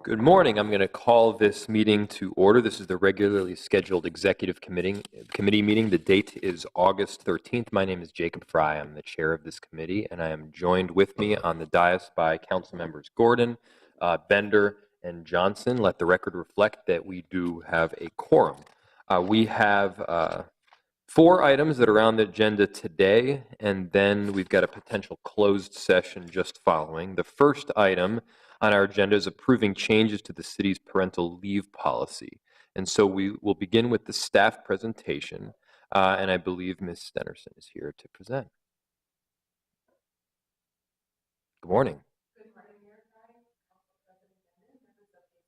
Good morning. I'm going to call this meeting to order. This is the regularly scheduled executive committee meeting. The date is August 13th. My name is Jacob Fry. I'm the chair of this committee, and I am joined with me on the dais by council members Gordon, Bender, and Johnson. Let the record reflect that we do have a quorum. We have 4 items that are on the agenda today, and then we've got a potential closed session just following. The first item on our agenda is approving changes to the city's parental leave policy. And so we will begin with the staff presentation, and I believe Ms. Stenerson is here to present. Good morning. Good morning, Mayor Fry, Council President Bennett, members of the executive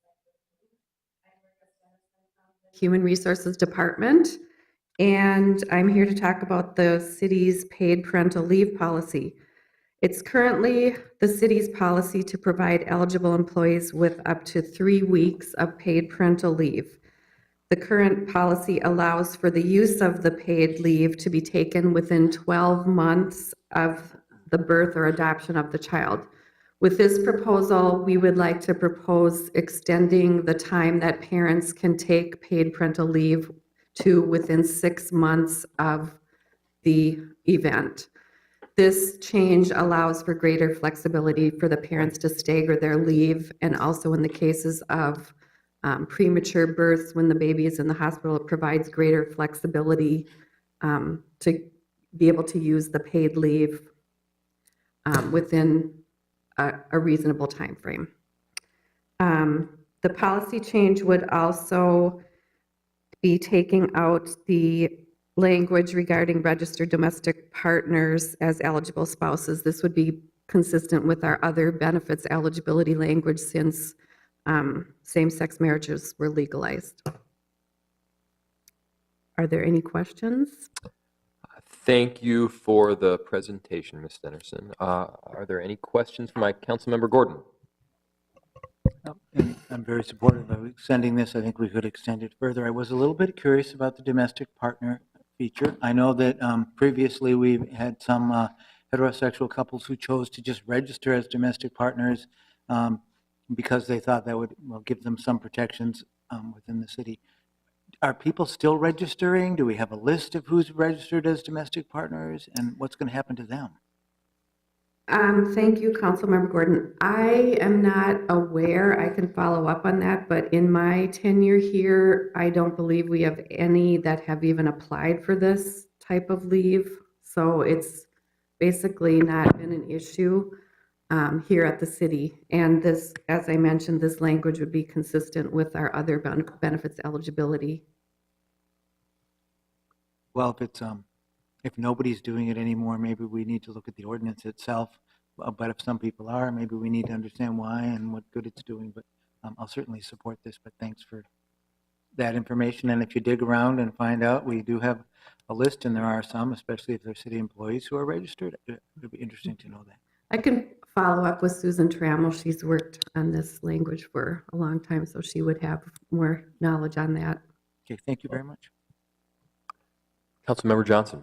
committee. I'm Erica Stenerson from the Human Resources Department, and I'm here to talk about the city's paid parental leave policy. It's currently the city's policy to provide eligible employees with up to 3 weeks of paid parental leave. The current policy allows for the use of the paid leave to be taken within 12 months of the birth or adoption of the child. With this proposal, we would like to propose extending the time that parents can take paid parental leave to within 6 months of the event. This change allows for greater flexibility for the parents to stagger their leave, and also in the cases of premature births when the baby is in the hospital, it provides greater flexibility to be able to use the paid leave within a reasonable time frame. The policy change would also be taking out the language regarding registered domestic partners as eligible spouses. This would be consistent with our other benefits eligibility language since same-sex marriages were legalized. Are there any questions? Thank you for the presentation, Ms. Stenerson. Are there any questions from my council member Gordon? And I'm very supportive of extending this. I think we could extend it further. I was a little bit curious about the domestic partner feature. I know that previously we've had some heterosexual couples who chose to just register as domestic partners because they thought that would give them some protections within the city. Are people still registering? Do we have a list of who's registered as domestic partners, and what's going to happen to them? Thank you, Councilmember Gordon. I am not aware. I can follow up on that, but in my tenure here, I don't believe we have any that have even applied for this type of leave. So it's basically not been an issue here at the city. And this, as I mentioned, this language would be consistent with our other benefits eligibility. Well, if it's if nobody's doing it anymore, maybe we need to look at the ordinance itself. But if some people are, maybe we need to understand why and what good it's doing. But I'll certainly support this, but thanks for that information. And if you dig around and find out, we do have a list, and there are some, especially if they're city employees who are registered. It would be interesting to know that. I can follow up with Susan Trammell. She's worked on this language for a long time, so she would have more knowledge on that. Okay, thank you very much. Councilmember Johnson.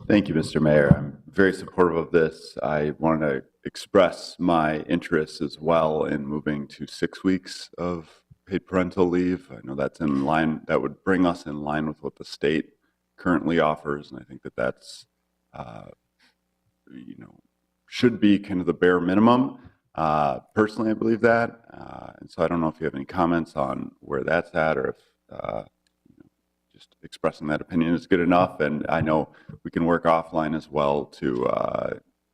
Thank you, Mr. Mayor. I'm very supportive of this. I want to express my interest as well in moving to 6 weeks of paid parental leave. I know that's in line, that would bring us in line with what the state currently offers, and I think that that's, should be kind of the bare minimum. Personally, I believe that, and so I don't know if you have any comments on where that's at, or if just expressing that opinion is good enough. And I know we can work offline as well to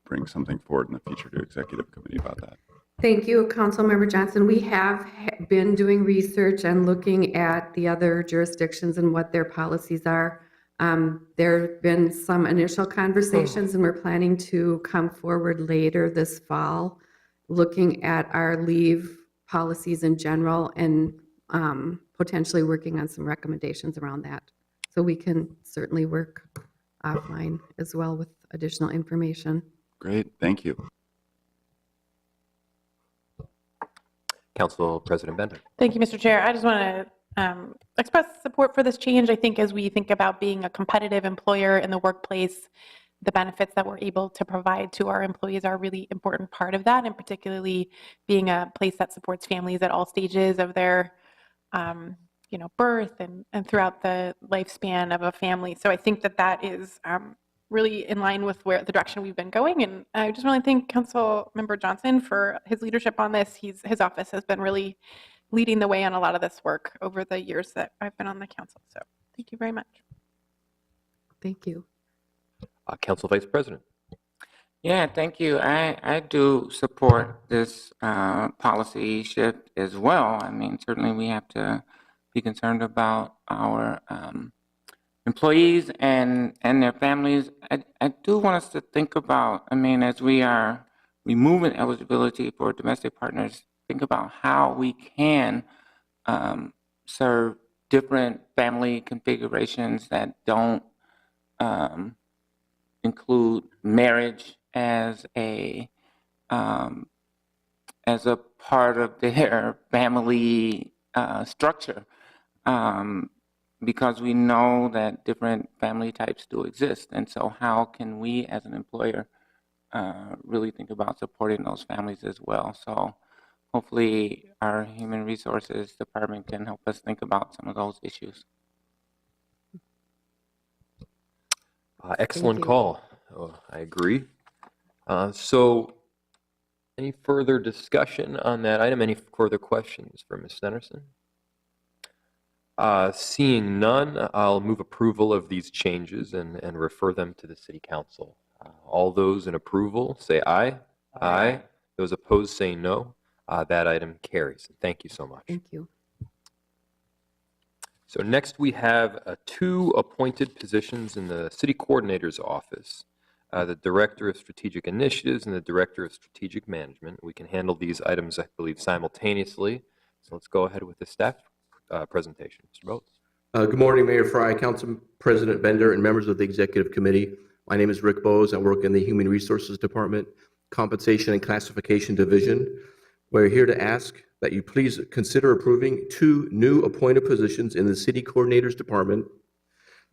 bring something forward in the future to executive committee about that. Thank you, Councilmember Johnson. We have been doing research and looking at the other jurisdictions and what their policies are. There have been some initial conversations, and we're planning to come forward later this fall looking at our leave policies in general and potentially working on some recommendations around that. So we can certainly work offline as well with additional information. Great, thank you. Council President Bender. Thank you, Mr. Chair. I just want to express support for this change. I think as we think about being a competitive employer in the workplace, the benefits that we're able to provide to our employees are a really important part of that, and particularly being a place that supports families at all stages of their birth and throughout the lifespan of a family. So I think that that is really in line with where the direction we've been going. And I just want to thank Council Member Johnson for his leadership on this. His office has been really leading the way on a lot of this work over the years that I've been on the council. So thank you very much. Thank you. Council Vice President. Yeah, thank you. I do support this policy shift as well. I mean, certainly we have to be concerned about our employees and their families. I do want us to think about, I mean, as we are removing eligibility for domestic partners, think about how we can serve different family configurations that don't include marriage as a part of their family structure, because we know that different family types do exist. And so how can we as an employer really think about supporting those families as well? So hopefully our Human Resources Department can help us think about some of those issues. Excellent you. call. Oh, I agree. So any further discussion on that item? Any further questions for Ms. Stenerson? Seeing none, I'll move approval of these changes and refer them to the City Council. All those in approval say aye. Aye. Those opposed say no. That item carries. Thank you so much. Thank you. So next we have 2 appointed positions in the City Coordinator's office, the Director of Strategic Initiatives and the Director of Strategic Management. We can handle these items, I believe, simultaneously. So let's go ahead with the staff presentation. Mr. Boats. Good morning, Mayor Fry, Council President Bender, and members of the Executive Committee. My name is Rick Bowes. I work in the Human Resources Department, Compensation and Classification Division. We're here to ask that you please consider approving 2 new appointed positions in the City Coordinator's Department,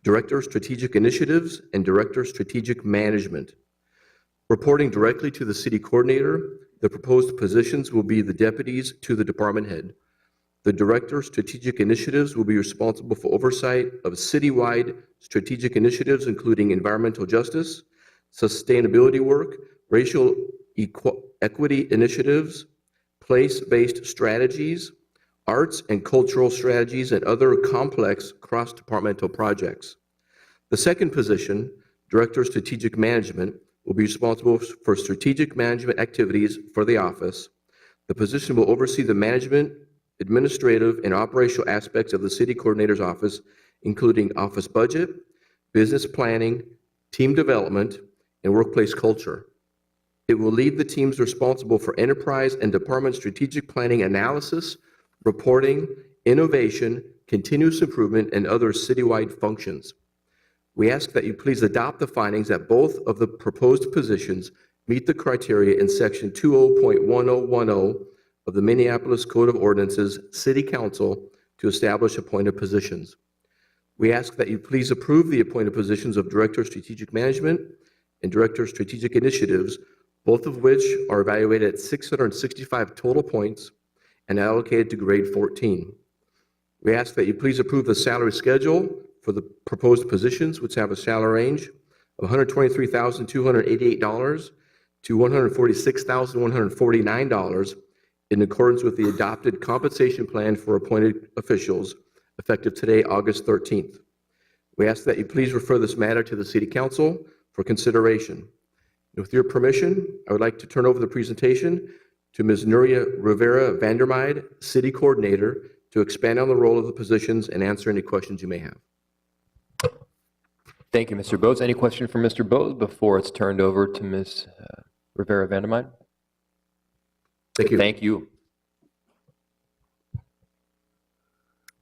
Director of Strategic Initiatives and Director of Strategic Management. Reporting directly to the City Coordinator, the proposed positions will be the deputies to the department head. The Director of Strategic Initiatives will be responsible for oversight of citywide strategic initiatives, including environmental justice, sustainability work, racial equity initiatives, place-based strategies, arts and cultural strategies, and other complex cross-departmental projects. The second position, Director of Strategic Management, will be responsible for strategic management activities for the office. The position will oversee the management, administrative, and operational aspects of the City Coordinator's office, including office budget, business planning, team development, and workplace culture. It will lead the teams responsible for enterprise and department strategic planning analysis, reporting, innovation, continuous improvement, and other citywide functions. We ask that you please adopt the findings that both of the proposed positions meet the criteria in Section 20.1010 of the Minneapolis Code of Ordinances, City Council, to establish appointed positions. We ask that you please approve the appointed positions of Director of Strategic Management and Director of Strategic Initiatives, both of which are evaluated at 665 total points and allocated to grade 14. We ask that you please approve the salary schedule for the proposed positions, which have a salary range of $123,288 to $146,149 in accordance with the adopted compensation plan for appointed officials effective today, August 13th. We ask that you please refer this matter to the City Council for consideration. With your permission, I would like to turn over the presentation to Ms. Nuria Rivera Vandermeide, City Coordinator, to expand on the role of the positions and answer any questions you may have. Thank you, Mr. Boats. Any question from Mr. Boats before it's turned over to Ms. Rivera Vandermeide? Thank you. Thank you.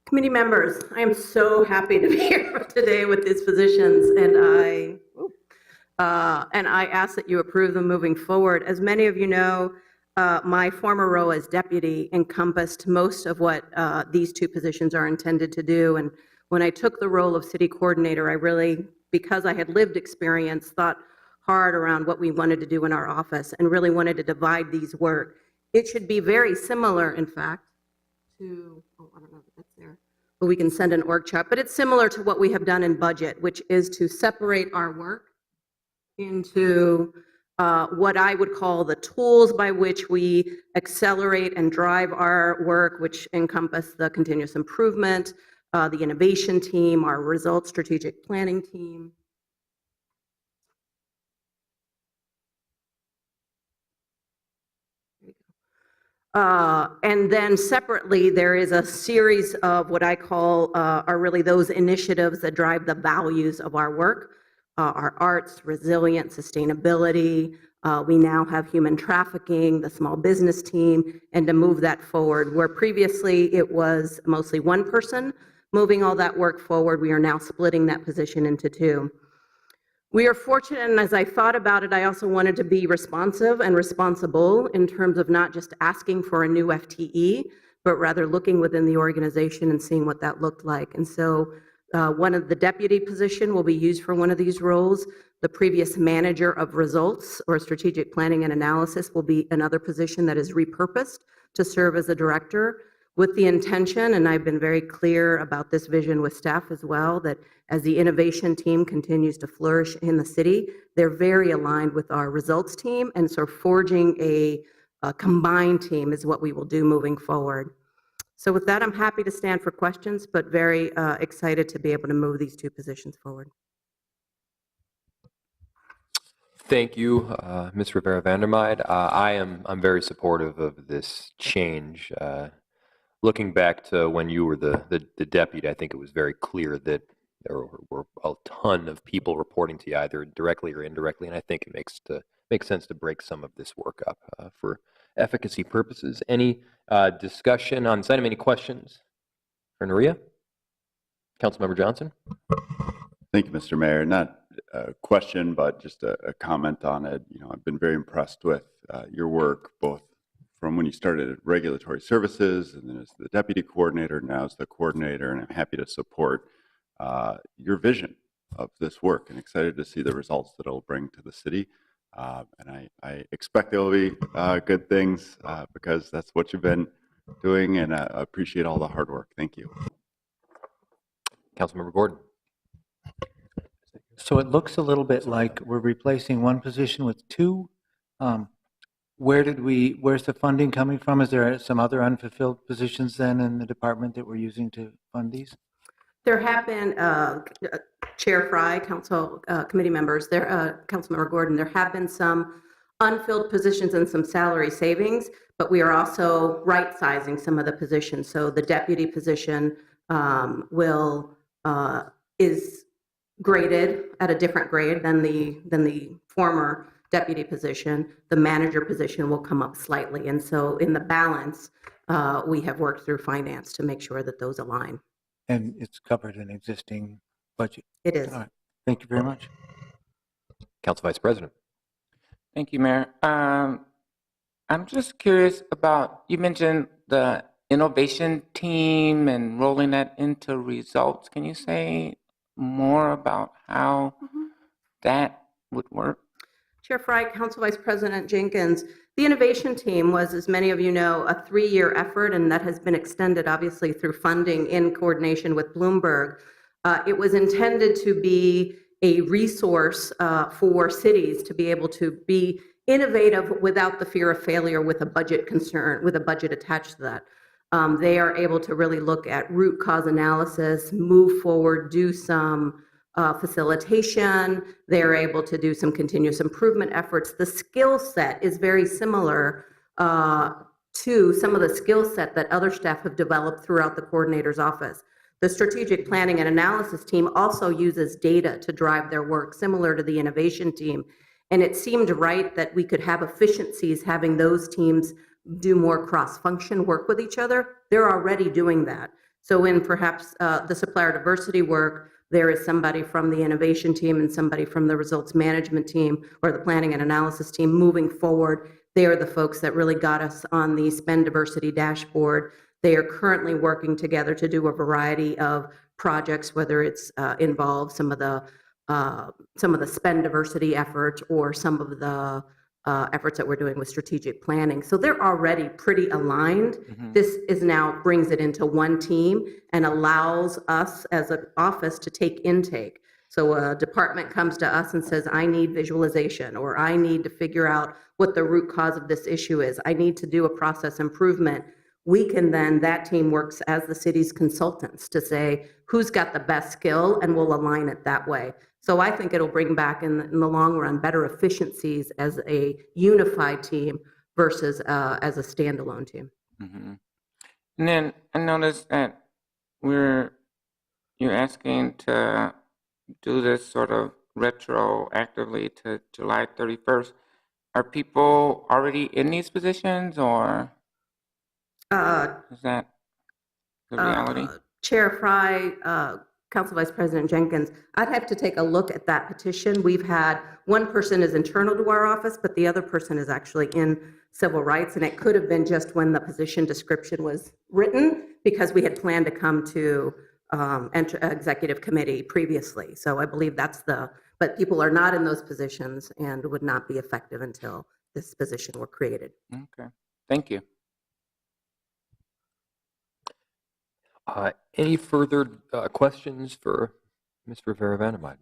Committee members, I am so happy to be here today with these positions, and I ask that you approve them moving forward. As many of you know, my former role as deputy encompassed most of what these 2 positions are intended to do. And when I took the role of city coordinator, I really, because I had lived experience, thought, hard around what we wanted to do in our office and really wanted to divide these work. It should be very similar, in fact, to, oh, I don't know if that's there, but we can send an org chart, but it's similar to what we have done in budget, which is to separate our work into what I would call the tools by which we accelerate and drive our work, which encompass the continuous improvement, the innovation team, our results strategic planning team. And then separately, there is a series of what I call are really those initiatives that drive the values of our work, our arts, resilience, sustainability. We now have human trafficking, the small business team, and to move that forward. Where previously it was mostly one person moving all that work forward, we are now splitting that position into two. We are fortunate, and as I thought about it, I also wanted to be responsive and responsible in terms of not just asking for a new FTE, but rather looking within the organization and seeing what that looked like. And so one of the deputy position will be used for one of these roles. The previous manager of results or strategic planning and analysis will be another position that is repurposed to serve as a director, with the intention, and I've been very clear about this vision with staff as well, that as the innovation team continues to flourish in the city, they're very aligned with our results team, and so forging a combined team is what we will do moving forward. So with that, I'm happy to stand for questions, but very excited to be able to move these two positions forward. Thank you, Ms. Rivera-Vandermeide. I'm very supportive of this change. Looking back to when you were the deputy, I think it was very clear that there were a ton of people reporting to you either directly or indirectly, and I think it makes sense to break some of this work up for efficacy purposes. Any discussion on this item? Any questions for Nuria? Councilmember Johnson? Thank you, Mr. Mayor. Not a question, but just a comment on it. You know, I've been very impressed with your work, both from when you started at Regulatory Services and then as the deputy coordinator, now as the coordinator, and I'm happy to support your vision of this work and excited to see the results that it'll bring to the city. And I expect there will be good things because that's what you've been doing, and I appreciate all the hard work. Thank you. Councilmember Gordon? So it looks a little bit like we're replacing one position with two. Where's the funding coming from? Is there some other unfulfilled positions then in the department that we're using to fund these? There have been, Chair Fry, Council committee members, Councilmember Gordon, there have been some unfilled positions and some salary savings, but we are also right-sizing some of the positions. So the deputy position is graded at a different grade than the former deputy position. The manager position will come up slightly. And so in the balance, we have worked through finance to make sure that those align. And it's covered in existing budget? It is. All right. Thank you very much. Council Vice President? Thank you, Mayor. I'm just curious about, you mentioned the innovation team and rolling that into results. Can you say more about how that would work? Chair Fry, Council Vice President Jenkins, the innovation team was, as many of you know, a 3-year effort, and that has been extended obviously through funding in coordination with Bloomberg. It was intended to be a resource for cities to be able to be innovative without the fear of failure with a budget concern, with a budget attached to that. They are able to really look at root cause analysis, move forward, do some facilitation. They're able to do some continuous improvement efforts. The skill set is very similar to some of the skill set that other staff have developed throughout the coordinator's office. The strategic planning and analysis team also uses data to drive their work, similar to the innovation team. And it seemed right that we could have efficiencies having those teams do more cross-function work with each other. They're already doing that. So in perhaps the supplier diversity work, there is somebody from the innovation team and somebody from the results management team or the planning and analysis team moving forward. They are the folks that really got us on the spend diversity dashboard. They are currently working together to do a variety of projects, whether it's involve some of the some of the spend diversity efforts or some of the efforts that we're doing with strategic planning. So they're already pretty aligned. This is now brings it into one team and allows us as an office to take intake. So a department comes to us and says, I need visualization, or I need to figure out what the root cause of this issue is. I need to do a process improvement. We can then, that team works as the city's consultants to say, who's got the best skill, and we'll align it that way. So I think it'll bring back in the long run better efficiencies as a unified team versus as a standalone team. And then I noticed that you're asking to do this sort of retroactively to July 31st. Are people already in these positions, or is that the reality? Chair Fry, Council Vice President Jenkins, I'd have to take a look at that petition. We've had one person is internal to our office, but the other person is actually in civil rights, and it could have been just when the position description was written, because we had planned to come to executive committee previously. So I believe that's but people are not in those positions and would not be effective until this position were created. Okay, thank you. Any further questions for Ms. Rivera-Vandermeiden?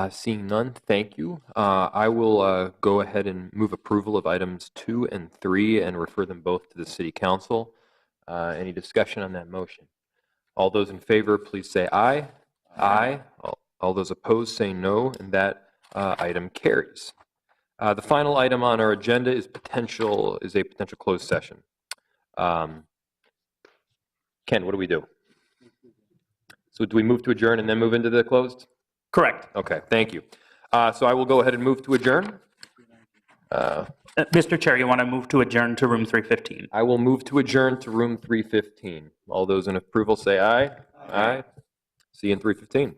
Seeing none, thank you. I will go ahead and move approval of items 2 and 3 and refer them both to the City Council. Any discussion on that motion? All those in favor, please say aye. Aye. All those opposed say no, and that item carries. The final item on our agenda is a potential closed session. Ken, what do we do? So do we move to adjourn and then move into the closed? Correct. Okay, thank you. So I will go ahead and move to adjourn. Mr. Chair, you want to move to adjourn to room 315? I will move to adjourn to room 315. All those in approval say aye. Aye. See you in 315.